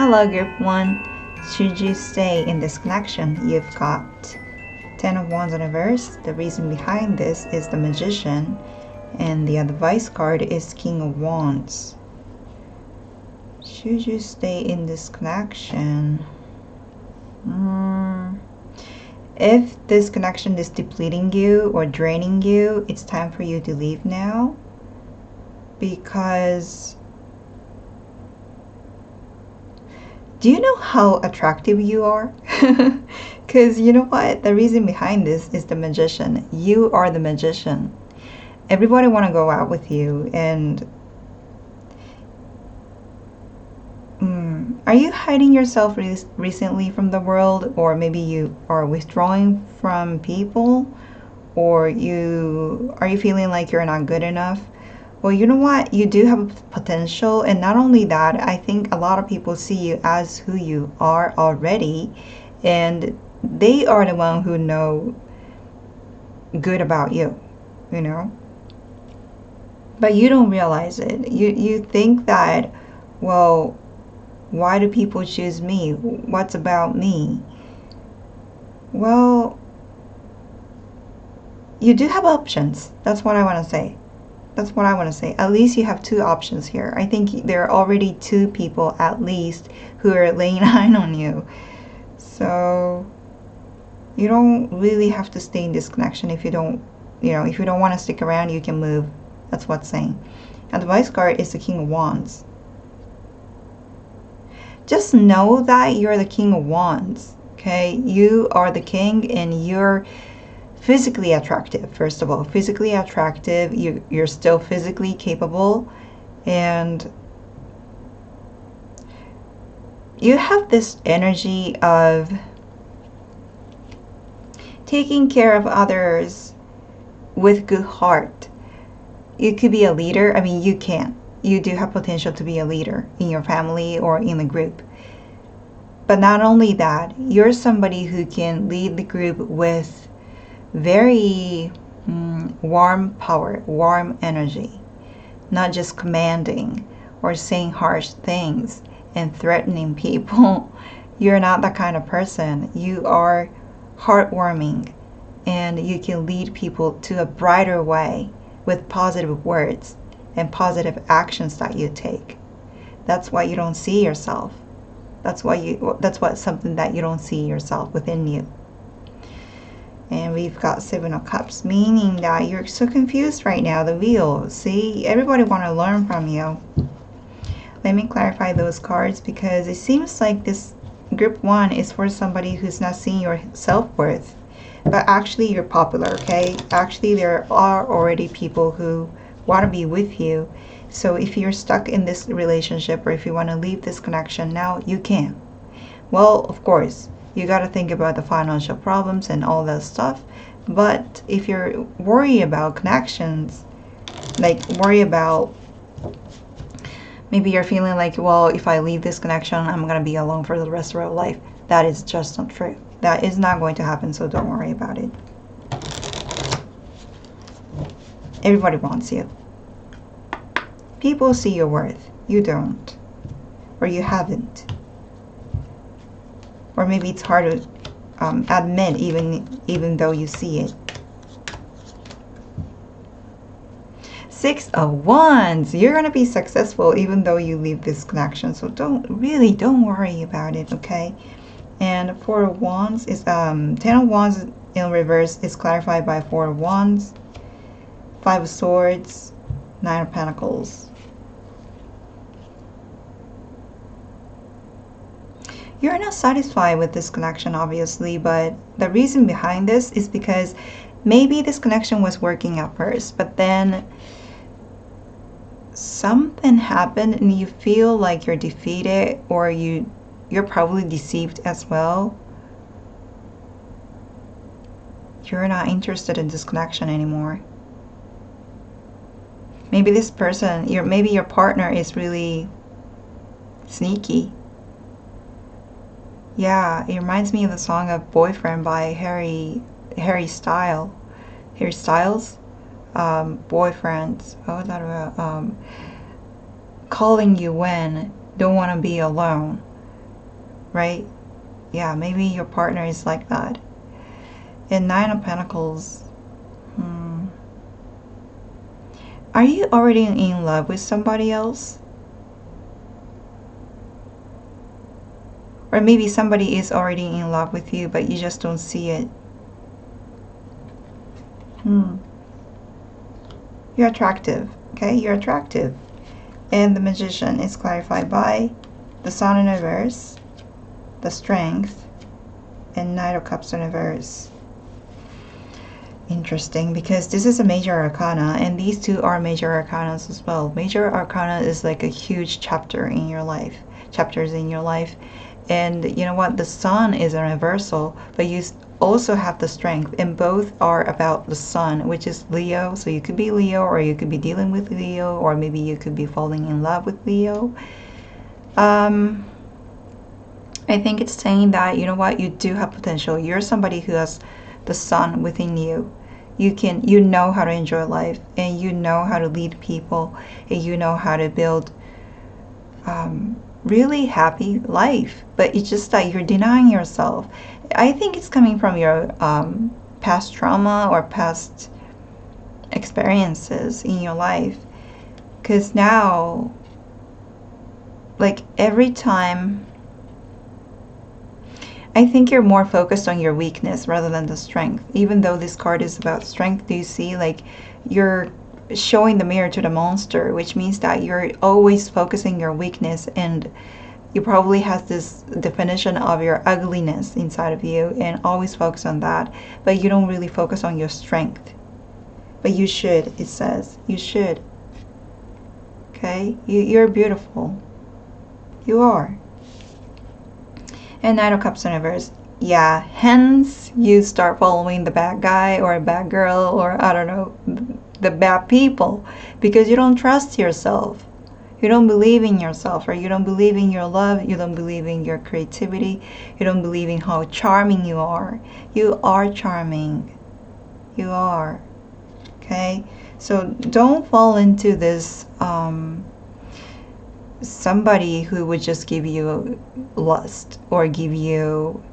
Hello, Group 1. Should you stay in this connection? You've got Ten of Wands in reverse. The reason behind this is the Magician, and the advice card is King of Wands. Should you stay in this connection? If this connection is depleting you or draining you, it's time for you to leave now, because do you know how attractive you are? Because you know what? The reason behind this is the Magician. You are the Magician. Everybody want to go out with you. And are you hiding yourself recently from the world? Or maybe you are withdrawing from people? Or are you feeling like you're not good enough? Well, you know what? You do have potential. And not only that, I think a lot of people see you as who you are already. And they are the one who know good about you, you know. But you don't realize it. You think that, well, why do people choose me? What's about me? Well, you do have options. That's what I want to say. That's what I want to say. At least you have two options here. I think there are already two people at least who are laying eyes on you. So you don't really have to stay in this connection. If you don't, if you don't want to stick around, you can move. That's what's saying. And the advice card is the King of Wands. Just know that you're the King of Wands. Okay, you are the king, and you're physically attractive. First of all, physically attractive. You're still physically capable, and you have this energy of taking care of others with good heart. You could be a leader. I mean, you can. You do have potential to be a leader in your family or in a group. But not only that, you're somebody who can lead the group with very warm power, warm energy, not just commanding or saying harsh things and threatening people. You're not that kind of person. You are heartwarming, and you can lead people to a brighter way with positive words and positive actions that you take. That's why you don't see yourself. That's something that you don't see yourself within you. And we've got Seven of Cups, meaning that you're so confused right now. The wheel. See, everybody want to learn from you. Let me clarify those cards, because it seems like this group 1 is for somebody who's not seeing your self-worth. But actually, you're popular, okay? Actually, there are already people who want to be with you. So if you're stuck in this relationship, or if you want to leave this connection now, you can. Well, of course, you got to think about the financial problems and all that stuff. But if you're worried about connections, like worry about, maybe you're feeling like, well, if I leave this connection, I'm going to be alone for the rest of my life. That is just not true. That is not going to happen, so don't worry about it. Everybody wants you. People see your worth. You don't. Or you haven't. Or maybe it's hard to admit, even though you see it. Six of Wands. You're going to be successful even though you leave this connection. So don't worry about it, okay? And Four of Wands is Ten of Wands in reverse is clarified by Four of Wands, Five of Swords, Nine of Pentacles. You're not satisfied with this connection, obviously, but the reason behind this is because maybe this connection was working at first, but then something happened and you feel like you're defeated, or you're probably deceived as well. You're not interested in this connection anymore. Maybe this person, maybe your partner is really sneaky. Yeah, it reminds me of the song of Boyfriend by Harry Styles. Boyfriend. What was that about? Calling you when, don't want to be alone. right? Yeah, maybe your partner is like that. And Nine of Pentacles. Are you already in love with somebody else? Or maybe somebody is already in love with you, but you just don't see it. You're attractive, okay? You're attractive. And the Magician is clarified by the Sun in reverse, the Strength, and Knight of Cups in reverse. Interesting, because this is a major arcana, and these two are major arcanas as well. Major arcana is like a huge chapter in your life, chapters in your life. And you know what? The Sun is a reversal, but you also have the Strength, and both are about the Sun, which is Leo. So you could be Leo, or you could be dealing with Leo, or maybe you could be falling in love with Leo. I think it's saying that, you know what, you do have potential. You're somebody who has the Sun within you. You know how to enjoy life, and you know how to lead people, and you know how to build really happy life. But it's just that you're denying yourself. I think it's coming from your past trauma or past experiences in your life, because now, like, every time, I think you're more focused on your weakness rather than the strength. Even though this card is about strength, do you see, like, you're showing the mirror to the monster, which means that you're always focusing your weakness, and you probably have this definition of your ugliness inside of you, and always focus on that, but you don't really focus on your strength. But you should, it says. You should. Okay? You're beautiful. You are. And Knight of Cups in reverse. Yeah, hence you start following the bad guy or a bad girl, or I don't know, the bad people, because you don't trust yourself. You don't believe in yourself, or you don't believe in your love, you don't believe in your creativity, you don't believe in how charming you are. You are charming. You are. Okay? So don't fall into this somebody who would just give you lust or give you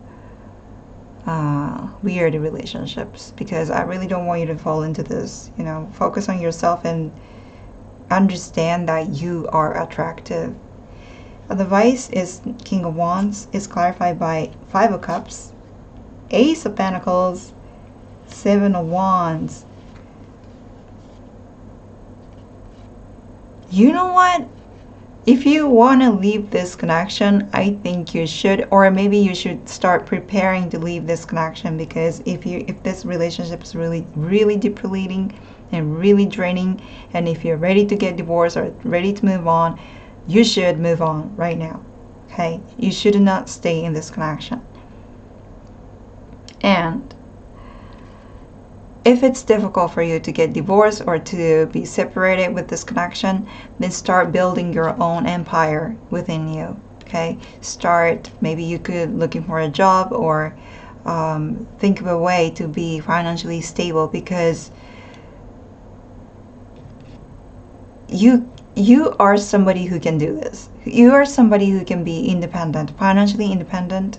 weird relationships, because I really don't want you to fall into this. You know, focus on yourself and understand that you are attractive. The Vice is King of Wands, is clarified by Five of Cups, Ace of Pentacles, Seven of Wands. You know what? If you want to leave this connection, I think you should, or maybe you should start preparing to leave this connection, because if this relationship is really depleting and really draining, and if you're ready to get divorced or ready to move on, you should move on right now. Okay? You should not stay in this connection. And if it's difficult for you to get divorced or to be separated with this connection, then start building your own empire within you. Okay? Start, maybe you could looking for a job, or think of a way to be financially stable, because you are somebody who can do this. You are somebody who can be independent, financially independent,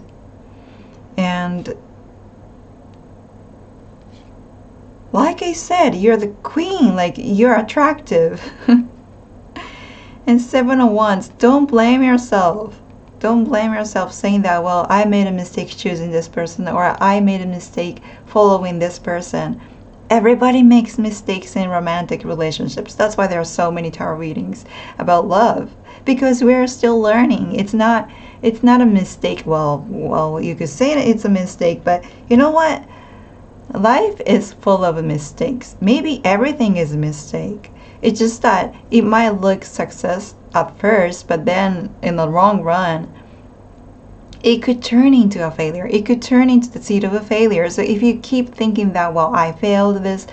and like I said, you're the queen, like, you're attractive. And Seven of Wands, don't blame yourself. Don't blame yourself saying that, well, I made a mistake choosing this person, or I made a mistake following this person. Everybody makes mistakes in romantic relationships. That's why there are so many tarot readings about love, because we're still learning. It's not a mistake. Well, you could say it's a mistake, but you know what? Life is full of mistakes. Maybe everything is a mistake. It's just that it might look success at first, but then in the long run, it could turn into a failure. It could turn into the seed of a failure. So if you keep thinking that, well, I failed this,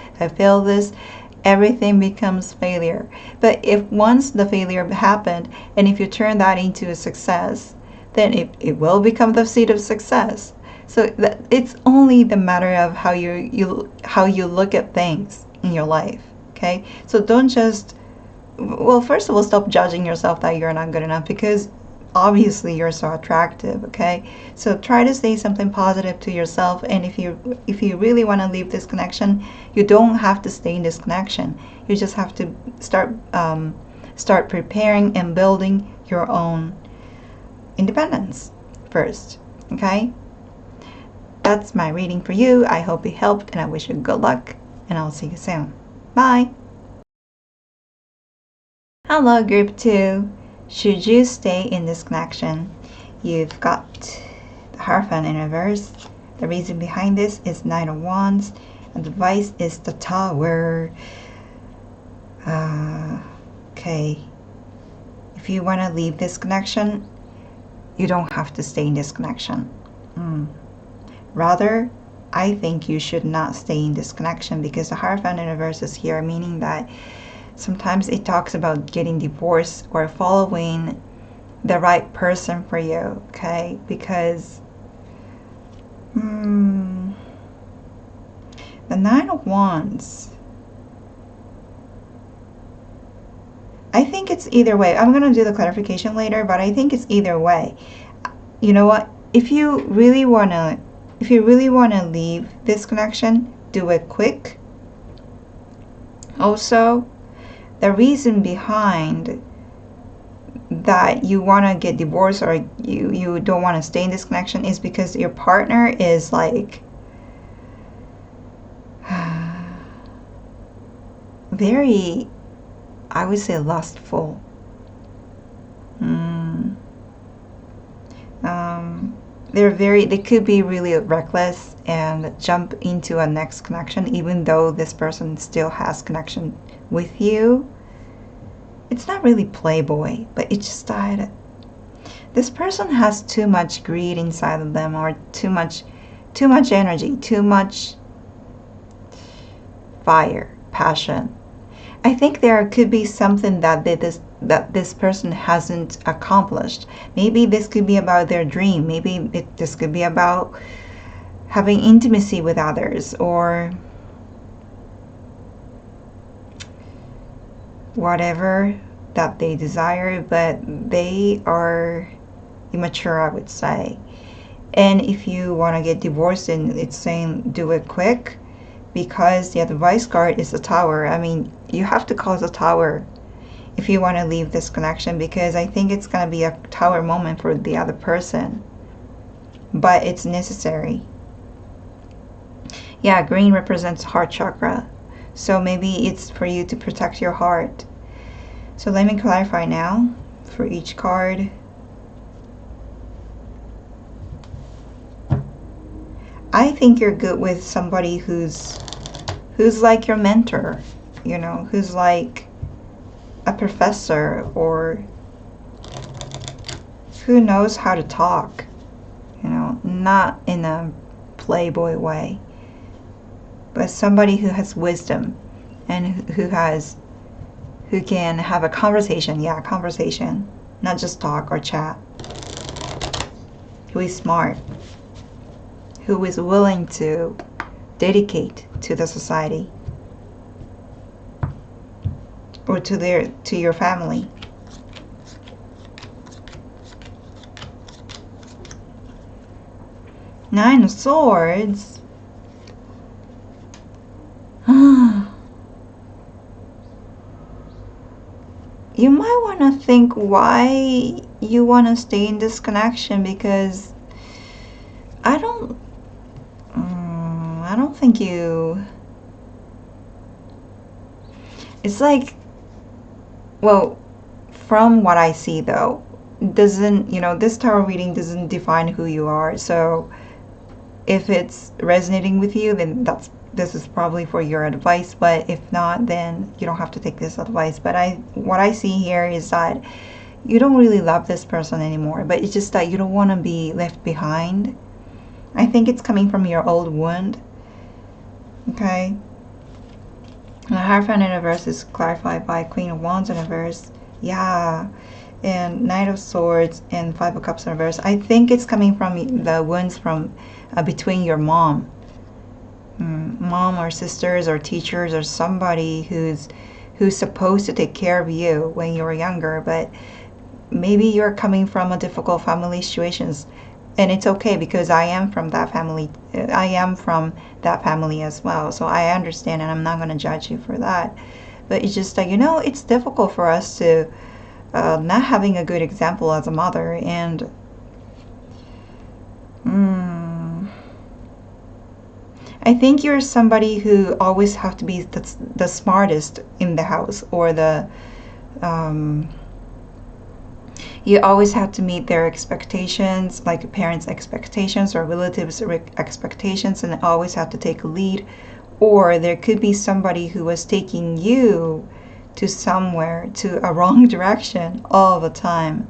everything becomes failure. But if once the failure happened, and if you turn that into a success, then it will become the seed of success. So it's only the matter of how you look at things in your life. Okay? So don't just, well, first of all, stop judging yourself that you're not good enough, because obviously you're so attractive. Okay, so try to say something positive to yourself, and if you really want to leave this connection, you don't have to stay in this connection. You just have to start preparing and building your own independence first. Okay, that's my reading for you. I hope it helped, and I wish you good luck, and I'll see you soon. Bye. Hello, group 2. Should you stay in this connection? You've got the Hierophant in reverse. The reason behind this is Knight of Wands, and the advice is the Tower. Okay. If you want to leave this connection, you don't have to stay in this connection. Rather, I think you should not stay in this connection, because the Hierophant in reverse is here, meaning that sometimes it talks about getting divorced or following the right person for you, okay? Because the Nine of Wands, I think it's either way. I'm going to do the clarification later, but I think it's either way. You know what? If you really want to leave this connection, do it quick. Also, the reason behind that you want to get divorced or you don't want to stay in this connection is because your partner is like very, I would say, lustful. They could be really reckless and jump into a next connection even though this person still has connection with you. It's not really playboy, but it's just that this person has too much greed inside of them, or too much energy, too much fire, passion. I think there could be something that this person hasn't accomplished. Maybe this could be about their dream. Maybe this could be about having intimacy with others, or whatever that they desire, but they are immature, I would say. And if you want to get divorced, and it's saying do it quick, because the advice card is the Tower. I mean, you have to call the Tower if you want to leave this connection, because I think it's going to be a Tower moment for the other person, but it's necessary. Yeah, green represents heart chakra, so maybe it's for you to protect your heart. So let me clarify now for each card. I think you're good with somebody who's like your mentor, you know, who's like a professor, or who knows how to talk, you know, not in a playboy way, but somebody who has wisdom and who can have a conversation. Yeah, conversation, not just talk or chat. Who is smart, who is willing to dedicate to the society or to your family. Nine of Swords. You might want to think why you want to stay in this connection, because I don't think you... It's like, well, from what I see though, doesn't, you know, this tarot reading doesn't define who you are. So if it's resonating with you, then this is probably for your advice, but if not, then you don't have to take this advice. But what I see here is that you don't really love this person anymore, but it's just that you don't want to be left behind. I think it's coming from your old wound. Okay. The Hierophant in reverse is clarified by Queen of Wands in reverse. Yeah. And Knight of Swords and Five of Cups in reverse. I think it's coming from the wounds from between your mom. Mom or sisters or teachers or somebody who's supposed to take care of you when you were younger, but maybe you're coming from a difficult family situations, and it's okay because I am from that family. I am from that family as well, so I understand, and I'm not going to judge you for that. But it's just that, it's difficult for us to not having a good example as a mother. And I think you're somebody who always have to be the smartest in the house, or um, you always have to meet their expectations, like parents' expectations or relatives' expectations, and always have to take a lead. Or there could be somebody who was taking you to somewhere, to a wrong direction all the time,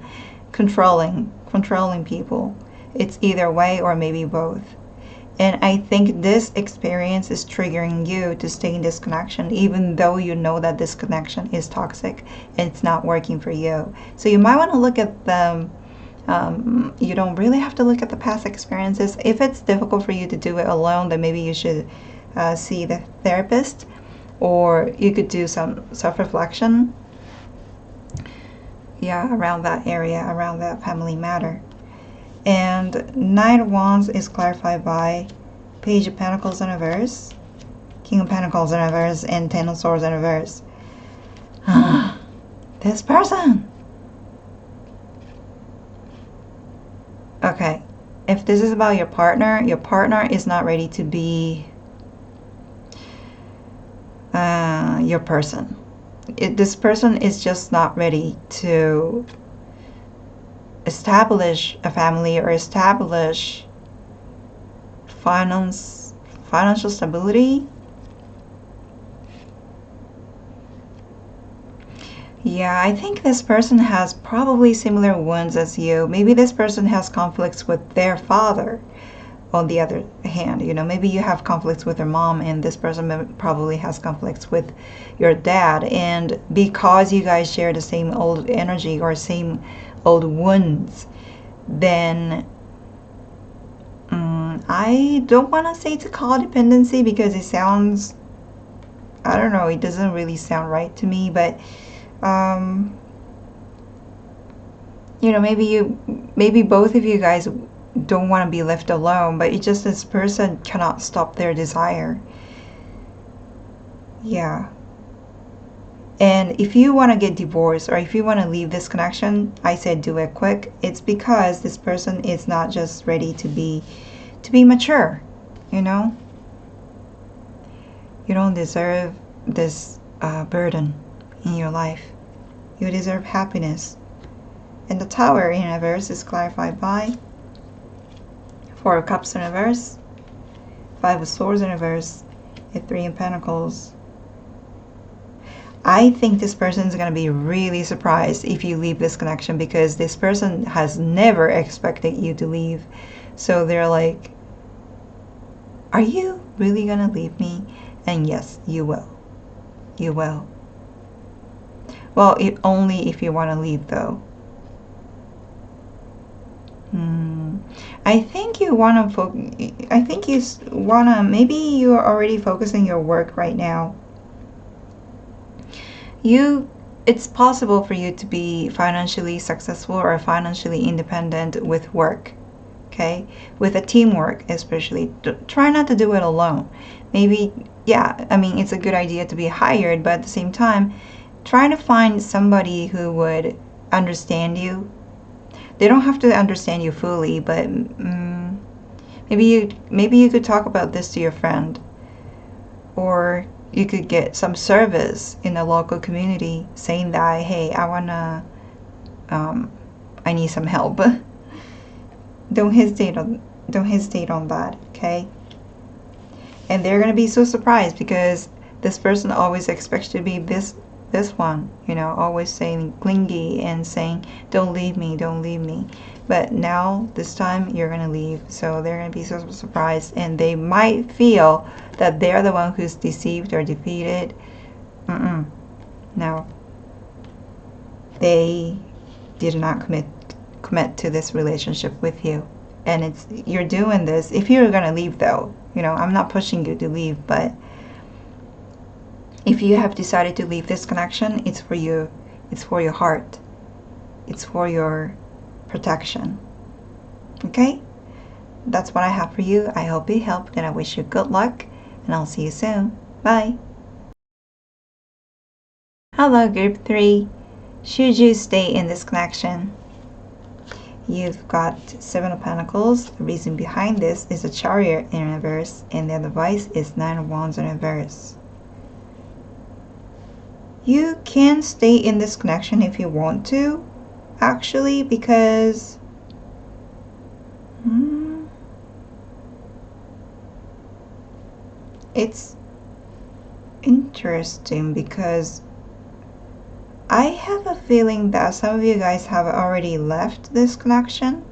controlling people. It's either way or maybe both. And I think this experience is triggering you to stay in this connection, even though you know that this connection is toxic and it's not working for you. So you might want to look at them. You don't really have to look at the past experiences. If it's difficult for you to do it alone, then maybe you should see the therapist, or you could do some self-reflection. Yeah, around that area, around that family matter. And Knight of Wands is clarified by Page of Pentacles in reverse, King of Pentacles in reverse, and Ten of Swords in reverse. This person. Okay, if this is about your partner is not ready to be your person. This person is just not ready to establish a family or establish financial stability. Yeah, I think this person has probably similar wounds as you. Maybe this person has conflicts with their father. On the other hand, maybe you have conflicts with your mom, and this person probably has conflicts with your dad. And because you guys share the same old energy or same old wounds, then I don't want to say to codependency, because it sounds, I don't know, it doesn't really sound right to me. But maybe both of you guys don't want to be left alone, but it's just this person cannot stop their desire. Yeah. And if you want to get divorced, or if you want to leave this connection, I said do it quick. It's because this person is not just ready to be mature. You don't deserve this burden in your life. You deserve happiness. And the Tower in reverse is clarified by Four of Cups in reverse, Five of Swords in reverse, and Three of Pentacles. I think this person is going to be really surprised if you leave this connection, because this person has never expected you to leave. So they're like, are you really going to leave me? And yes, you will. You will. Well, only if you want to leave, though. I think you want to maybe you're already focusing your work right now. It's possible for you to be financially successful or financially independent with work. Okay? With a teamwork, especially. Try not to do it alone. Maybe, yeah, I mean, it's a good idea to be hired, but at the same time, try to find somebody who would understand you. They don't have to understand you fully, but maybe you could talk about this to your friend, or you could get some service in the local community saying that, hey, I need some help. Don't hesitate on that, okay? And they're gonna be so surprised, because this person always expects you to be this one, always saying clingy and saying, don't leave me, don't leave me. But now, this time, you're going to leave. So they're going to be so surprised, and they might feel that they're the one who's deceived or defeated. No. They did not commit to this relationship with you. And you're doing this. If you're going to leave, though, I'm not pushing you to leave, but if you have decided to leave this connection, it's for you. It's for your heart. it's for your protection. Okay? That's what I have for you. I hope it helped and I wish you good luck, and I'll see you soon. Bye. Hello, group 3. Should you stay in this connection? You've got Seven of Pentacles. The reason behind this is a Chariot in reverse, and the advice is Nine of Wands in reverse. You can stay in this connection if you want to, actually, because it's interesting, because I have a feeling that some of you guys have already left this connection.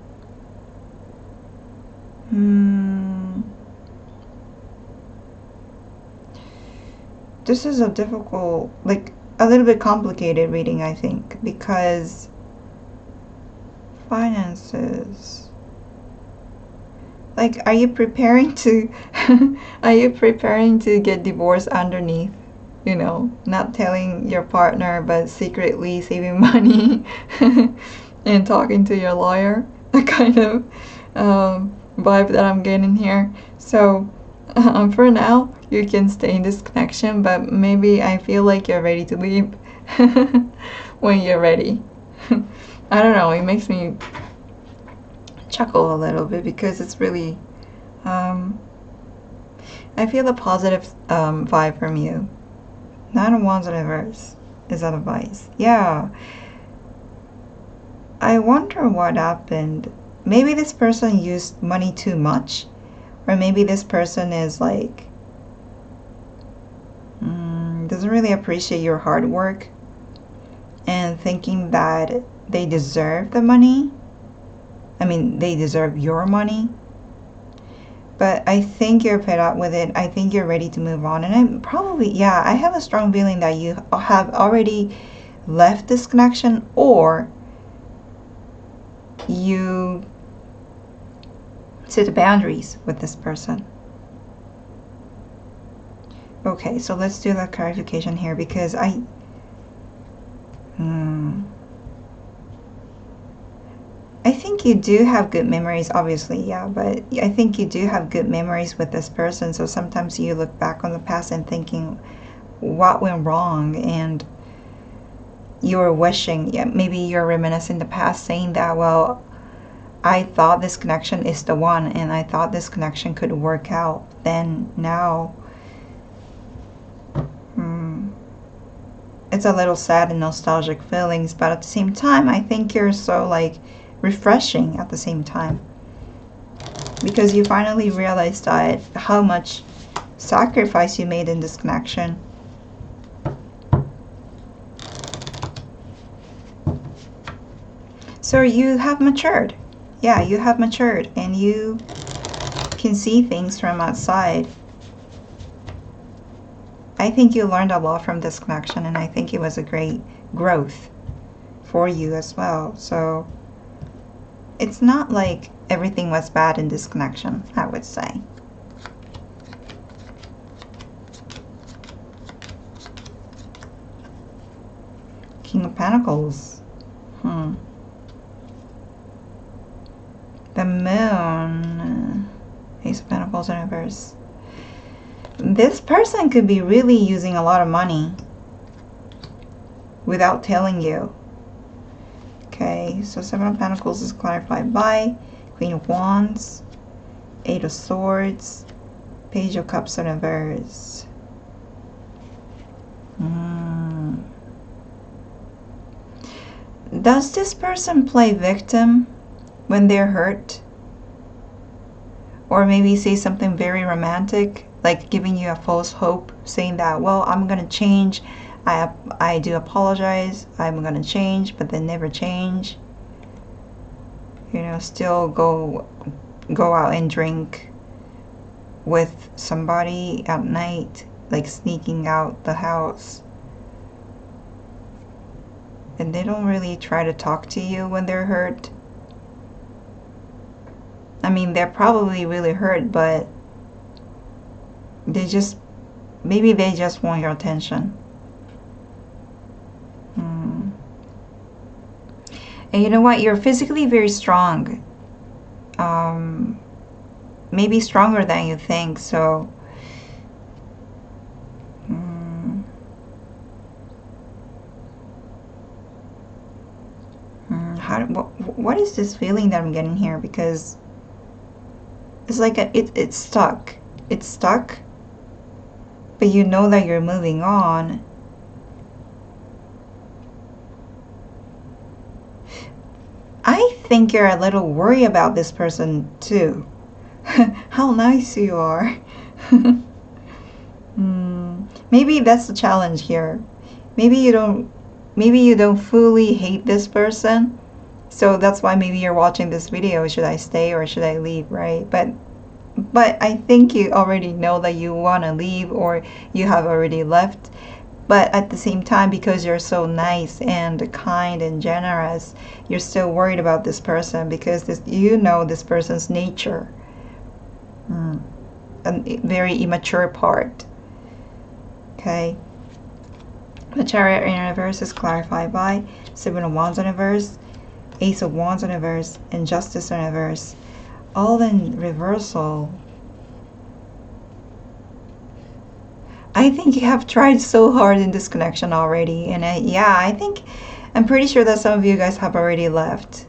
This is a difficult, like a little bit complicated reading, I think, because finances. Like, are you preparing to are you preparing to get divorced underneath? You know, not telling your partner but secretly saving money and talking to your lawyer. The kind of vibe that I'm getting here. So for now, you can stay in this connection, but maybe I feel like you're ready to leave when you're ready. I don't know, it makes me chuckle a little bit because it's really I feel a positive vibe from you. Nine of Wands in reverse is advice. Yeah. I wonder what happened. Maybe this person used money too much, or maybe this person is like doesn't really appreciate your hard work and thinking that they deserve the money. I mean, they deserve your money. But I think you're fed up with it. I think you're ready to move on. And I'm probably, yeah, I have a strong feeling that you have already left this connection, or you set boundaries with this person. Okay, so let's do that clarification here, because I think you do have good memories, obviously, yeah, but I think you do have good memories with this person. So sometimes you look back on the past and thinking what went wrong, and you're wishing, yeah, maybe you're reminiscing the past, saying that, well, I thought this connection is the one, and I thought this connection could work out. Then now it's a little sad and nostalgic feelings, but at the same time, I think you're so like refreshing at the same time, because you finally realized that how much sacrifice you made in this connection. So you have matured. Yeah, you have matured, and you can see things from outside. I think you learned a lot from this connection, and I think it was a great growth for you as well. So it's not like everything was bad in this connection, I would say. King of Pentacles. The Moon. Ace of Pentacles in reverse. This person could be really using a lot of money without telling you. Okay, so Seven of Pentacles is clarified by Queen of Wands, Eight of Swords, Page of Cups in reverse. Does this person play victim when they're hurt? Or maybe say something very romantic, like giving you a false hope, saying that, well, I'm gonna change, I do apologize, I'm gonna change, but then never change. You know, still go out and drink with somebody at night, like sneaking out the house. And they don't really try to talk to you when they're hurt. I mean, they're probably really hurt, but maybe they just want your attention. And you know what? You're physically very strong. Maybe stronger than you think. So, what is this feeling that I'm getting here? Because it's like it's stuck. It's stuck. But you know that you're moving on. I think you're a little worried about this person too. How nice you are. Maybe that's the challenge here. Maybe you don't fully hate this person. So that's why maybe you're watching this video. Should I stay or should I leave, right? But I think you already know that you want to leave or you have already left. But at the same time, because you're so nice and kind and generous, you're still worried about this person because you know this person's nature. A very immature part. Okay. The Chariot in reverse is clarified by Seven of Wands in reverse, Ace of Wands in reverse, and Justice in reverse. All in reversal. I think you have tried so hard in this connection already, and I'm pretty sure that some of you guys have already left.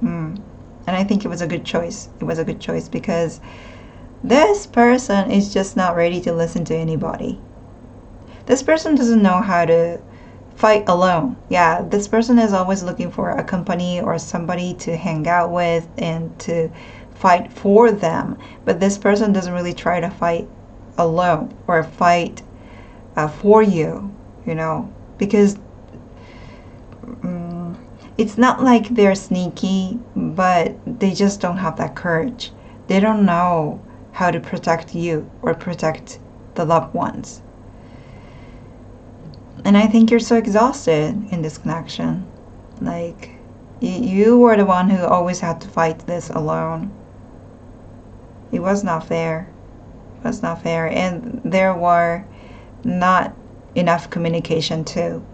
And I think it was a good choice. It was a good choice because this person is just not ready to listen to anybody. This person doesn't know how to fight alone. Yeah, this person is always looking for a company or somebody to hang out with and to fight for them. But this person doesn't really try to fight alone or fight for you, because it's not like they're sneaky, but they just don't have that courage. They don't know how to protect you or protect the loved ones. And I think you're so exhausted in this connection. Like, you were the one who always had to fight this alone. It was not fair. It was not fair. And there were not enough communication too.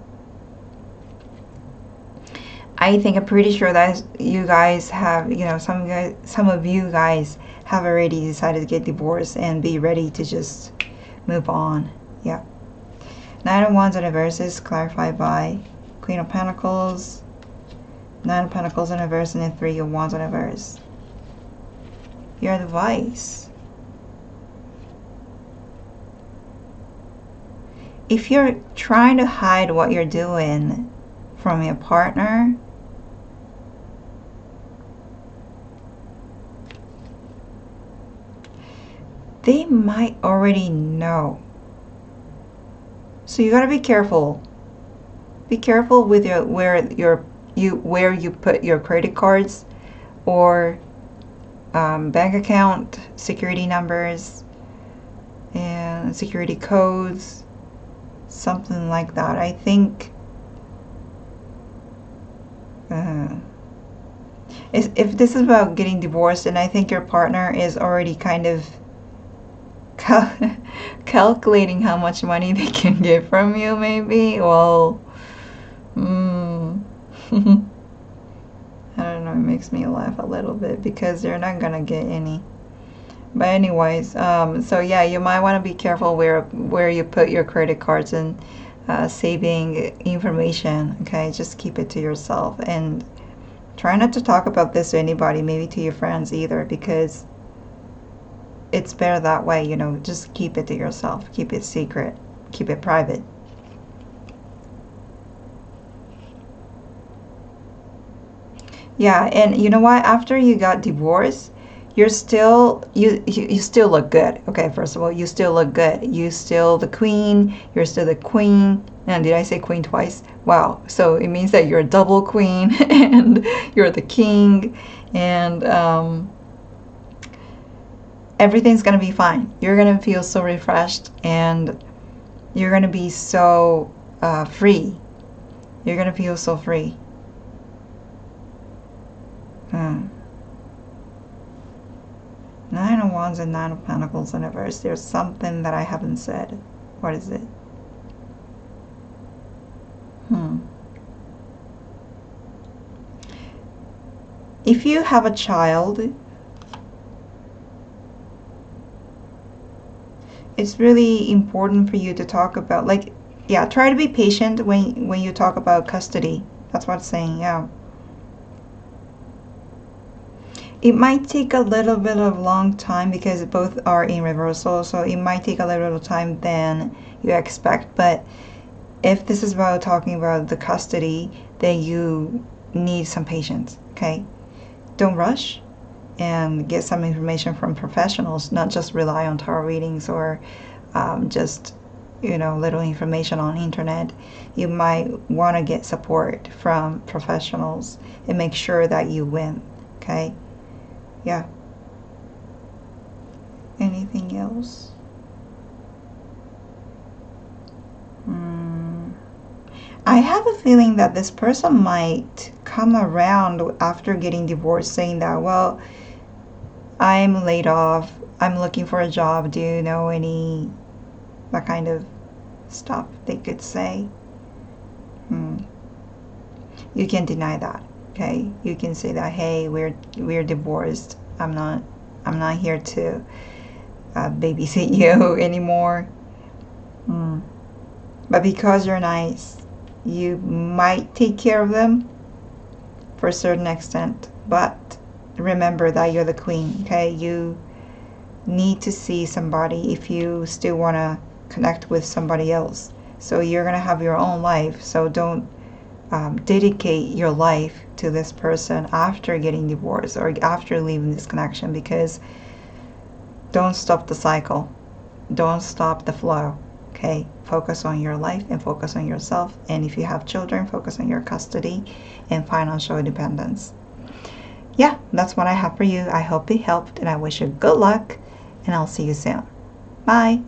I'm pretty sure that you guys have, some of you guys have already decided to get divorced and be ready to just move on. Yeah. Nine of Wands in reverse is clarified by Queen of Pentacles, Nine of Pentacles in reverse, and then Three of Wands in reverse. Your advice. If you're trying to hide what you're doing from your partner, they might already know. So you gotta be careful. Be careful with where you put your credit cards or bank account security numbers and security codes, something like that. I think if this is about getting divorced, and I think your partner is already kind of calculating how much money they can get from you, maybe. Well, I don't know, it makes me laugh a little bit because they're not gonna get any. But anyways, so yeah, you might want to be careful where you put your credit cards and saving information. Okay, just keep it to yourself and try not to talk about this to anybody, maybe to your friends either, because it's better that way. Just keep it to yourself, keep it secret, keep it private. Yeah, and you know what? After you got divorced, you still look good. Okay, first of all, you still look good. You still the queen. You're still the queen. And did I say queen twice? Wow. So it means that you're a double queen and you're the king, and everything's gonna be fine. You're gonna feel so refreshed, and you're gonna be so free. You're gonna feel so free. Nine of Wands and Nine of Pentacles in reverse. There's something that I haven't said. What is it? if you have a child, it's really important for you to talk about, like, yeah, try to be patient when you talk about custody. That's what it's saying. Yeah, it might take a little bit of long time because both are in reversal, so it might take a little time than you expect. But if this is about talking about the custody, then you need some patience. Okay, don't rush and get some information from professionals, not just rely on tarot readings or just little information on internet. You might want to get support from professionals and make sure that you win. Okay, yeah. Anything else? I have a feeling that this person might come around after getting divorced saying that, well, I'm laid off, I'm looking for a job, do you know any, that kind of stuff they could say. You can deny that. Okay, you can say that, hey, we're divorced, I'm not here to babysit you anymore. But because you're nice, you might take care of them for a certain extent. But remember that you're the queen. Okay, you need to see somebody if you still want to connect with somebody else. So you're gonna have your own life, so don't dedicate your life to this person after getting divorced or after leaving this connection, because don't stop the cycle, don't stop the flow. Okay, focus on your life and focus on yourself, and if you have children, focus on your custody and financial independence. Yeah, that's what I have for you. I hope it helped and I wish you good luck, and I'll see you soon. Bye.